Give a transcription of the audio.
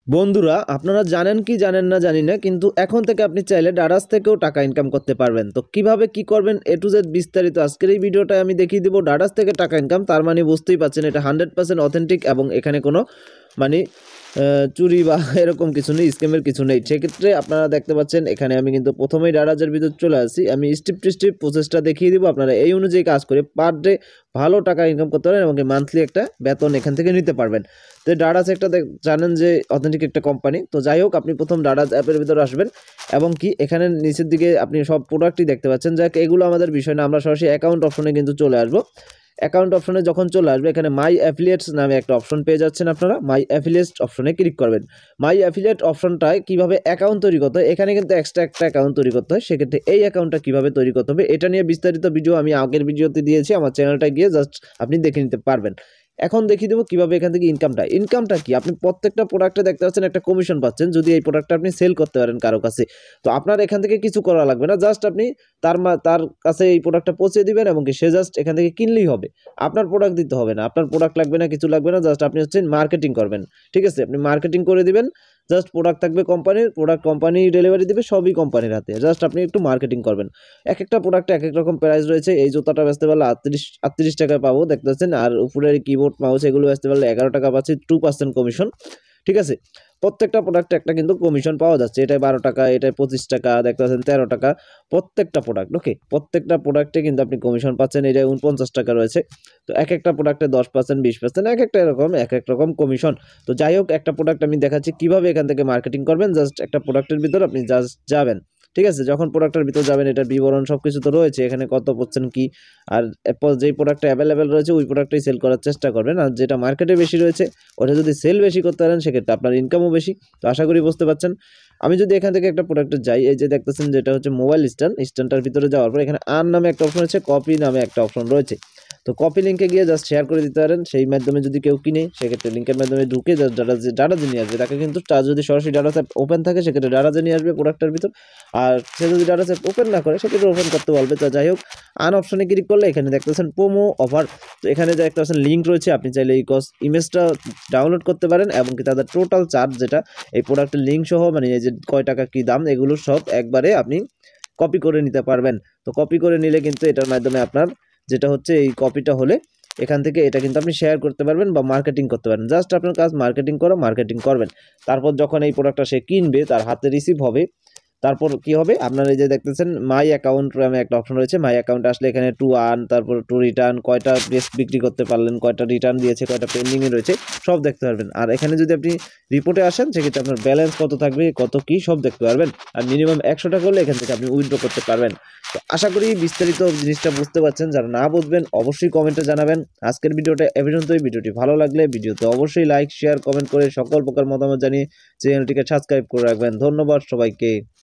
বন্ধুরা আপনারা জানেন কি জানেন না জানি না, কিন্তু এখন থেকে আপনি চাইলে ডারাস থেকেও টাকা ইনকাম করতে পারবেন। তো কিভাবে কি করবেন এ টু জেড বিস্তারিত আজকের এই ভিডিওটায় আমি দেখিয়ে দেবো। ডারাস থেকে টাকা ইনকাম, তার মানে বুঝতেই পারছেন এটা 100% অথেন্টিক এবং এখানে কোনো মানে চুরি বা এরকম কিছু নেই, স্ক্যামের কিছু নেই। সেক্ষেত্রে আপনারা দেখতে পাচ্ছেন এখানে আমি কিন্তু প্রথমেই ডারাজের ভিতর চলে আসি। আমি স্টেপ টু স্টেপ প্রসেসটা দেখিয়ে দিব, আপনারা এই অনুযায়ী কাজ করে পার ডে ভালো টাকা ইনকাম করতে পারেন এবং মান্থলি একটা বেতন এখান থেকে নিতে পারবেন। তো ডারাজ একটা জানেন যে অথেন্টিক একটা কোম্পানি। তো যাই হোক, আপনি প্রথম ডারাজ অ্যাপের ভিতরে আসবেন এবং কি এখানে নিচের দিকে আপনি সব প্রোডাক্টই দেখতে পাচ্ছেন। যাক, এগুলো আমাদের বিষয় না, আমরা সরাসরি অ্যাকাউন্ট অপশনে কিন্তু চলে আসবো। অ্যাকাউন্ট অপশনে যখন চলে আসবে এখানে মাই অ্যাফিলিয়েটস নামে একটা অপশন পেয়ে যাচ্ছেন। আপনারা মাই অ্যাফিলিয়েটস অপশনে ক্লিক করবেন। মাই অ্যাফিলিয়েট অপশনটায় কীভাবে অ্যাকাউন্ট তৈরি করতে হয়, এখানে কিন্তু এক্সট্রা একটা অ্যাকাউন্ট তৈরি করতে হয়। সেক্ষেত্রে এই অ্যাকাউন্টটা কীভাবে তৈরি করতে হবে এটা নিয়ে বিস্তারিত ভিডিও আমি আগের ভিডিওতে দিয়েছি, আমার চ্যানেলটায় গিয়ে জাস্ট আপনি দেখে নিতে পারবেন। এখন দেখিয়ে দেবো কীভাবে এখান থেকে ইনকামটা কি। আপনি প্রত্যেকটা প্রোডাক্টে দেখতে পাচ্ছেন একটা কমিশন পাচ্ছেন যদি এই প্রোডাক্টটা আপনি সেল করতে পারেন কারো কাছে। তো আপনার এখান থেকে কিছু করা লাগবে না, জাস্ট আপনি তার কাছে এই প্রোডাক্টটা পৌঁছে দিবেন এবং কি সে জাস্ট এখান থেকে কিনলেই হবে। আপনার প্রোডাক্ট দিতে হবে না, আপনার প্রোডাক্ট লাগবে না, কিছু লাগবে না, জাস্ট আপনি হচ্ছেন মার্কেটিং করবেন। ঠিক আছে, আপনি মার্কেটিং করে দিবেন। জাস্ট প্রোডাক্ট থাকবে কোম্পানির, প্রোডাক্ট কোম্পানি ডেলিভারি দিবে, সবই কোম্পানির হাতে। জাস্ট আপনি একটু মার্কেটিং করবেন। এক একটা প্রোডাক্টে এক এক রকম প্রাইস রয়েছে। এই জুতাটা বেচতে পারলে 38 টাকায় পাবো দেখতে পাচ্ছেন, আর উপরের কিবোর্ড মাউস এগুলো বেচতে পারলে 11 টাকা পাচ্ছি, 2% কমিশন। ঠিক আছে, প্রত্যেকটা প্রোডাক্টে একটা কিন্তু কমিশন পাওয়া যাচ্ছে। এটাই 12 টাকা, এটাই 25 টাকা, দেখতে পাচ্ছেন 13 টাকা প্রত্যেকটা প্রোডাক্ট। ওকে, প্রত্যেকটা প্রোডাক্টে কিন্তু আপনি কমিশন পাচ্ছেন। এটা 49 টাকা রয়েছে। তো এক একটা প্রোডাক্টে 10%, 20%, এক একটা এরকম এক এক রকম কমিশন। তো যাই হোক, একটা প্রোডাক্ট আমি দেখাচ্ছি কিভাবে এখান থেকে মার্কেটিং করবেন। জাস্ট একটা প্রোডাক্টের ভিতর আপনি জাস্ট যাবেন। ঠিক আছে, যখন প্রোডাক্টের ভিতর যাবেন এটার বিবরণ সব কিছু তো রয়েছে এখানে, কত পাচ্ছেন কি। আর এরপর যেই প্রোডাক্টটা অ্যাভেলেবেল রয়েছে ওই প্রোডাক্টটাই সেল করার চেষ্টা করবেন। আর যেটা মার্কেটে বেশি রয়েছে ওটা যদি সেল বেশি করতে পারেন সেক্ষেত্রে আপনার ইনকামও বেশি। তো আশা করি বুঝতে পারছেন। আমি যদি এখান থেকে একটা প্রোডাক্টে যাই, এই যে দেখতেছেন যেটা হচ্ছে মোবাইল স্ট্যান্ডটার ভিতরে যাওয়ার পর এখানে আর্ন নামে একটা অপশন আছে, কপি নামে একটা অপশন রয়েছে। তো কপি লিঙ্কে গিয়ে জাস্ট শেয়ার করে দিতে পারেন। সেই মাধ্যমে যদি কেউ কিনে সেক্ষেত্রে লিঙ্কের মাধ্যমে ঢুকে জাস্ট ডাটাজে নিয়ে আসবে তাকে, কিন্তু তার যদি সরাসরি ডাটাস অ্যাপ ওপেন থাকে সেক্ষেত্রে ডাটাজে নিয়ে আসবে প্রোডাক্টের ভিতর। আর সে যদি ডাটাস অ্যাপ ওপেন না করে সেক্ষেত্রে ওপেন করতে বলবে। তো যাই হোক, আন অপশনে ক্লিক করলে এখানে দেখতেছেন প্রোমো অফার। তো এখানে যে একটা লিঙ্ক রয়েছে, আপনি চাইলে এই ইমেজটা ডাউনলোড করতে পারেন এবং কি তাদের টোটাল চার্জ যেটা এই প্রোডাক্টের লিঙ্ক সহ, মানে এই যে কয় টাকা কি দাম এগুলো সব একবারে আপনি কপি করে নিতে পারবেন। তো কপি করে নিলে কিন্তু এটার মাধ্যমে আপনার যেটা হচ্ছে এই কপিটা হলে এখান থেকে এটা কিন্তু আপনি শেয়ার করতে পারবেন বা মার্কেটিং করতে পারেন। জাস্ট আপনার কাজ মার্কেটিং করা, মার্কেটিং করবেন। তারপর যখন এই প্রোডাক্টটা সে কিনবে তার হাতে রিসিভ হবে। তারপর কি হবে, আপনার এই যে দেখতেছেন মাই অ্যাকাউন্ট নামে একটা অপশন রয়েছে। মাই অ্যাকাউন্টে আসলে এখানে টু আর্ন, তারপর টু রিটার্ন, কয়টা ড্রেস বিক্রি করতে পারলেন, কয়টা রিটার্ন দিয়েছে, কয়টা পেন্ডিংয়ে রয়েছে সব দেখতে পারবেন। আর এখানে যদি আপনি রিপোর্টে আসেন সেক্ষেত্রে আপনার ব্যালেন্স কত থাকবে, কত কি সব দেখতে পারবেন। আর মিনিমাম 100 টাকা হলে এখান থেকে আপনি উইথড্র করতে পারবেন। তো আশা করি বিস্তারিত জিনিসটা বুঝতে পারছেন। যারা না বুঝবেন অবশ্যই কমেন্টে জানাবেন। আজকের ভিডিওটা এ পর্যন্তই। ভিডিওটি ভালো লাগলে ভিডিওতে অবশ্যই লাইক, শেয়ার, কমেন্ট করে সকল প্রকার মতামত জানিয়ে চ্যানেলটিকে সাবস্ক্রাইব করে রাখবেন। ধন্যবাদ সবাইকে।